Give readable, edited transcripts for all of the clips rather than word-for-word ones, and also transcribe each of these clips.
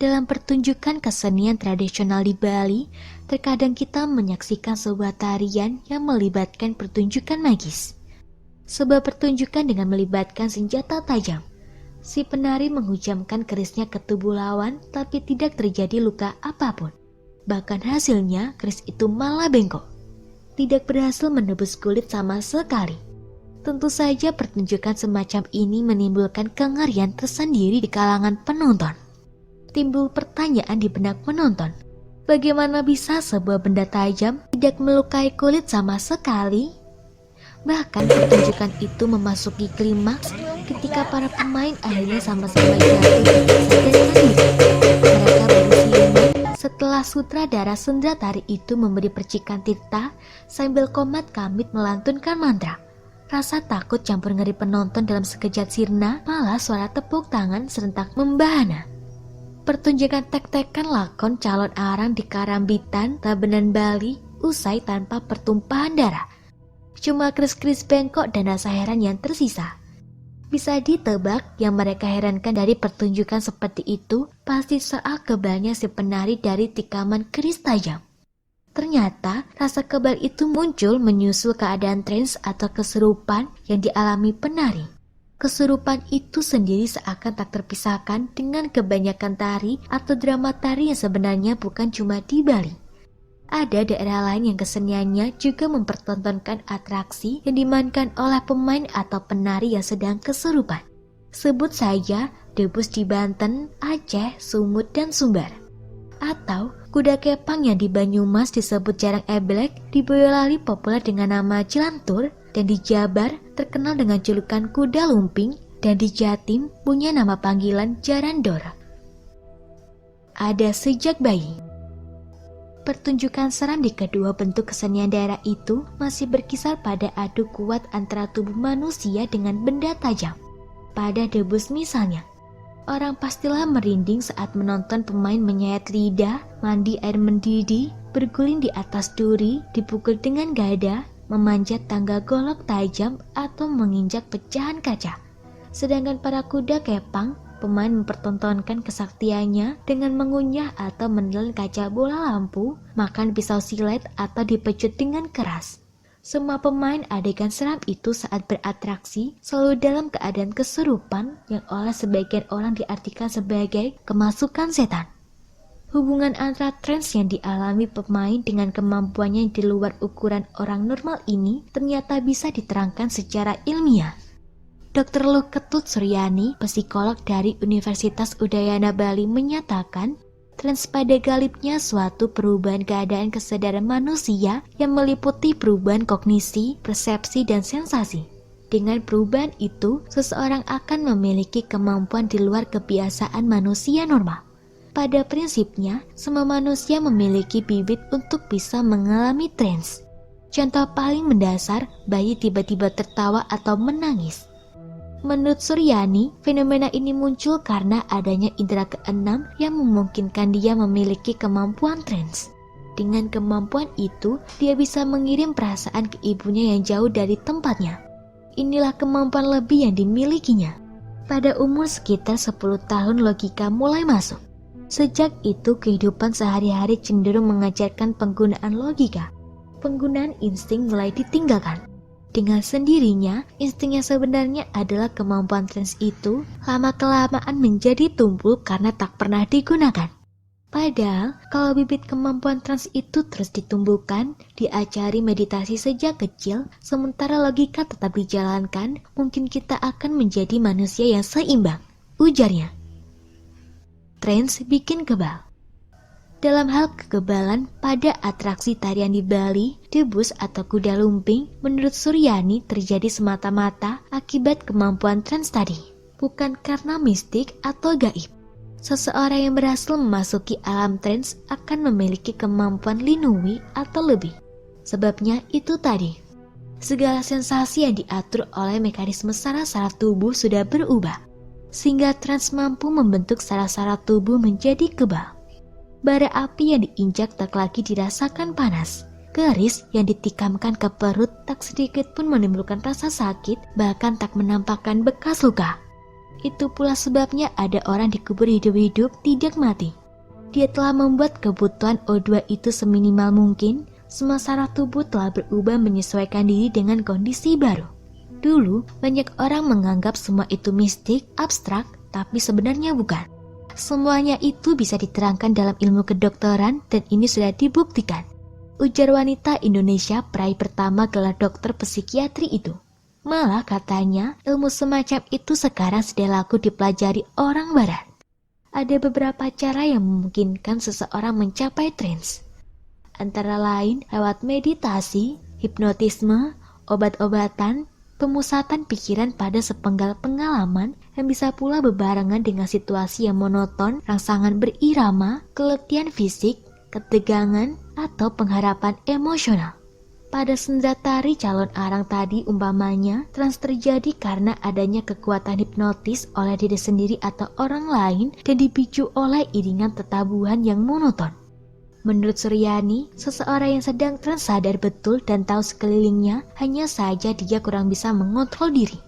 Dalam pertunjukan kesenian tradisional di Bali, terkadang kita menyaksikan sebuah tarian yang melibatkan pertunjukan magis. Sebuah pertunjukan dengan melibatkan senjata tajam. Si penari menghujamkan kerisnya ke tubuh lawan, tapi tidak terjadi luka apapun. Bahkan hasilnya, keris itu malah bengkok. Tidak berhasil menebus kulit sama sekali. Tentu saja pertunjukan semacam ini menimbulkan kengerian tersendiri di kalangan penonton. Timbul pertanyaan di benak penonton, bagaimana bisa sebuah benda tajam tidak melukai kulit sama sekali? Bahkan pertunjukan itu memasuki klimaks ketika para pemain akhirnya sama-sama jatuh dan mati. Mereka baru siuman setelah sutradara sendra tari itu memberi percikan tirta sambil komat kamit melantunkan mantra. Rasa takut campur ngeri penonton dalam sekejap sirna, malah suara tepuk tangan serentak membahana. Pertunjukan tek-tekan lakon calon arang di Karambitan, Tabenan Bali usai tanpa pertumpahan darah. Cuma keris-keris bengkok dan rasa heran yang tersisa. Bisa ditebak yang mereka herankan dari pertunjukan seperti itu pasti soal kebalnya si penari dari tikaman keris tajam. Ternyata rasa kebal itu muncul menyusul keadaan trans atau kesurupan yang dialami penari. Kesurupan itu sendiri seakan tak terpisahkan dengan kebanyakan tari atau drama tari yang sebenarnya bukan cuma di Bali. Ada daerah lain yang keseniannya juga mempertontonkan atraksi yang dimainkan oleh pemain atau penari yang sedang kesurupan. Sebut saja Debus di Banten, Aceh, Sumut, dan Sumbar. Atau kuda kepang yang di Banyumas disebut jarang eblek, di Boyolali populer dengan nama jelantur, dan di Jabar terkenal dengan julukan kuda lumping, dan di Jatim punya nama panggilan jarandor. Ada sejak bayi. Pertunjukan seram di kedua bentuk kesenian daerah itu masih berkisar pada adu kuat antara tubuh manusia dengan benda tajam. Pada Debus misalnya, orang pastilah merinding saat menonton pemain menyayat lidah, mandi air mendidih, berguling di atas duri, dipukul dengan gada, memanjat tangga golok tajam, atau menginjak pecahan kaca. Sedangkan para kuda kepang, pemain mempertontonkan kesaktiannya dengan mengunyah atau menelan kaca bola lampu, makan pisau silet, atau dipecut dengan keras. Semua pemain adegan seram itu saat beratraksi selalu dalam keadaan kesurupan yang oleh sebagian orang diartikan sebagai kemasukan setan. Hubungan antara trans yang dialami pemain dengan kemampuannya yang di luar ukuran orang normal ini ternyata bisa diterangkan secara ilmiah. Dr. Luh Ketut Suryani, psikolog dari Universitas Udayana Bali menyatakan, trans pada galibnya suatu perubahan keadaan kesadaran manusia yang meliputi perubahan kognisi, persepsi, dan sensasi. Dengan perubahan itu, seseorang akan memiliki kemampuan di luar kebiasaan manusia normal. Pada prinsipnya, semua manusia memiliki bibit untuk bisa mengalami trans. Contoh paling mendasar, bayi tiba-tiba tertawa atau menangis. Menurut Suryani, fenomena ini muncul karena adanya indera keenam yang memungkinkan dia memiliki kemampuan trans. Dengan kemampuan itu, dia bisa mengirim perasaan ke ibunya yang jauh dari tempatnya. Inilah kemampuan lebih yang dimilikinya. Pada umur sekitar 10 tahun logika mulai masuk. Sejak itu kehidupan sehari-hari cenderung mengajarkan penggunaan logika. Penggunaan insting mulai ditinggalkan. Dengan sendirinya, insting yang sebenarnya adalah kemampuan trans itu lama-kelamaan menjadi tumpul karena tak pernah digunakan. Padahal, kalau bibit kemampuan trans itu terus ditumbuhkan, diajari meditasi sejak kecil, sementara logika tetap dijalankan, mungkin kita akan menjadi manusia yang seimbang, ujarnya. Trans bikin kebal. Dalam hal kekebalan pada atraksi tarian di Bali, debus atau kuda lumping, menurut Suryani terjadi semata-mata akibat kemampuan trans tadi, bukan karena mistik atau gaib. Seseorang yang berhasil memasuki alam trans akan memiliki kemampuan linui atau lebih. Sebabnya itu tadi, segala sensasi yang diatur oleh mekanisme saraf-saraf tubuh sudah berubah, sehingga trans mampu membentuk saraf-saraf tubuh menjadi kebal. Bara api yang diinjak tak lagi dirasakan panas. Keris yang ditikamkan ke perut tak sedikit pun menimbulkan rasa sakit, bahkan tak menampakkan bekas luka. Itu pula sebabnya ada orang dikubur hidup-hidup tidak mati. Dia telah membuat kebutuhan O2 itu seminimal mungkin, semua saraf tubuh telah berubah menyesuaikan diri dengan kondisi baru. Dulu, banyak orang menganggap semua itu mistik, abstrak, tapi sebenarnya bukan. Semuanya itu bisa diterangkan dalam ilmu kedokteran dan ini sudah dibuktikan. Ujar wanita Indonesia peraih pertama gelar dokter psikiatri itu. Malah katanya ilmu semacam itu sekarang sudah laku dipelajari orang barat. Ada beberapa cara yang memungkinkan seseorang mencapai trance. Antara lain lewat meditasi, hipnotisme, obat-obatan, pemusatan pikiran pada sepenggal pengalaman yang bisa pula bebarengan dengan situasi yang monoton, rangsangan berirama, keletihan fisik, ketegangan, atau pengharapan emosional. Pada sendera tari calon arang tadi umpamanya, trans terjadi karena adanya kekuatan hipnotis oleh diri sendiri atau orang lain dan dipicu oleh iringan tetabuhan yang monoton. Menurut Suryani, seseorang yang sedang trans sadar betul dan tahu sekelilingnya, hanya saja dia kurang bisa mengontrol diri.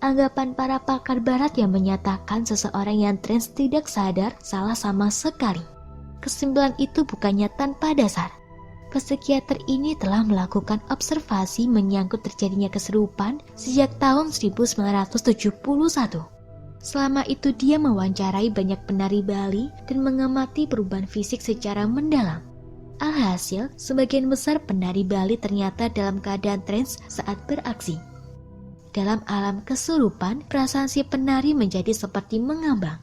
Anggapan para pakar barat yang menyatakan seseorang yang trans tidak sadar salah sama sekali. Kesimpulan itu bukannya tanpa dasar. Psikiater ini telah melakukan observasi menyangkut terjadinya kesurupan sejak tahun 1971. Selama itu dia mewawancarai banyak penari Bali dan mengamati perubahan fisik secara mendalam. Alhasil, sebagian besar penari Bali ternyata dalam keadaan trance saat beraksi. Dalam alam kesurupan, perasaan si penari menjadi seperti mengambang.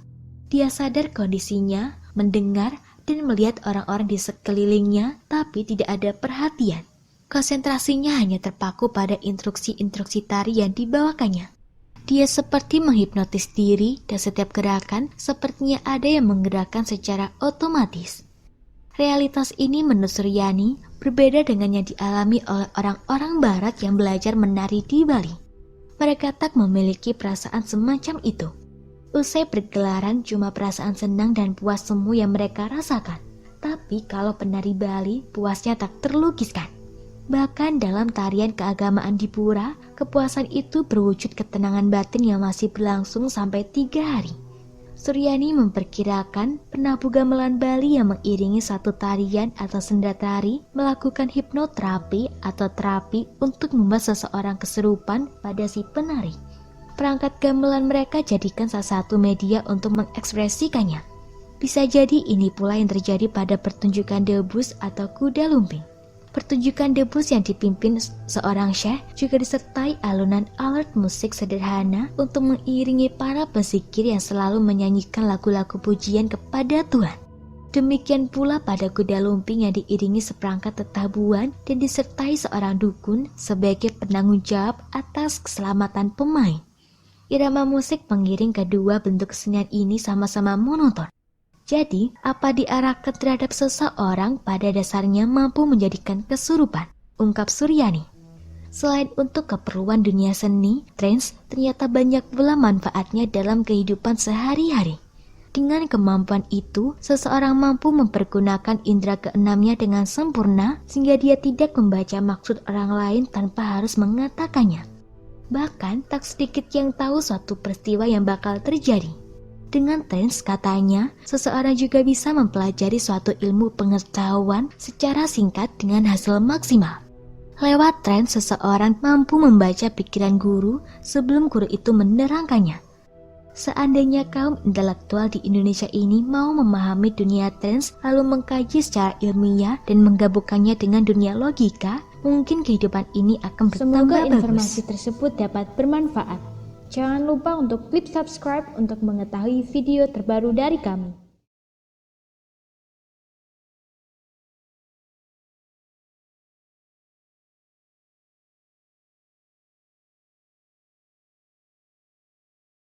Dia sadar kondisinya, mendengar, dan melihat orang-orang di sekelilingnya, tapi tidak ada perhatian. Konsentrasinya hanya terpaku pada instruksi-instruksi tari yang dibawakannya. Dia seperti menghipnotis diri dan setiap gerakan sepertinya ada yang menggerakkan secara otomatis. Realitas ini menurut Suryani berbeda dengan yang dialami oleh orang-orang barat yang belajar menari di Bali. Mereka tak memiliki perasaan semacam itu. Usai pergelaran cuma perasaan senang dan puas semu yang mereka rasakan. Tapi kalau penari Bali puasnya tak terlukiskan. Bahkan dalam tarian keagamaan di pura, kepuasan itu berwujud ketenangan batin yang masih berlangsung sampai 3 hari. Suryani memperkirakan penabuh gamelan Bali yang mengiringi satu tarian atau senda tari melakukan hipnoterapi atau terapi untuk membuat seseorang kesurupan pada si penari. Perangkat gamelan mereka jadikan salah satu media untuk mengekspresikannya. Bisa jadi ini pula yang terjadi pada pertunjukan debus atau kuda lumping. Pertunjukan debus yang dipimpin seorang syekh juga disertai alunan alat musik sederhana untuk mengiringi para pezikir yang selalu menyanyikan lagu-lagu pujian kepada Tuhan. Demikian pula pada kuda lumping yang diiringi seperangkat tetabuhan dan disertai seorang dukun sebagai penanggung jawab atas keselamatan pemain. Irama musik pengiring kedua bentuk kesenian ini sama-sama monoton. Jadi, apa diarahkan terhadap seseorang pada dasarnya mampu menjadikan kesurupan, ungkap Suryani. Selain untuk keperluan dunia seni, trance ternyata banyak pula manfaatnya dalam kehidupan sehari-hari. Dengan kemampuan itu, seseorang mampu mempergunakan indera keenamnya dengan sempurna sehingga dia tidak membaca maksud orang lain tanpa harus mengatakannya. Bahkan tak sedikit yang tahu suatu peristiwa yang bakal terjadi. Dengan trance katanya, seseorang juga bisa mempelajari suatu ilmu pengetahuan secara singkat dengan hasil maksimal. Lewat trance seseorang mampu membaca pikiran guru sebelum guru itu menerangkannya. Seandainya kaum intelektual di Indonesia ini mau memahami dunia trance lalu mengkaji secara ilmiah dan menggabungkannya dengan dunia logika, mungkin kehidupan ini akan bertambah bagus. Semoga informasi tersebut dapat bermanfaat. Jangan lupa untuk klik subscribe untuk mengetahui video terbaru dari kami.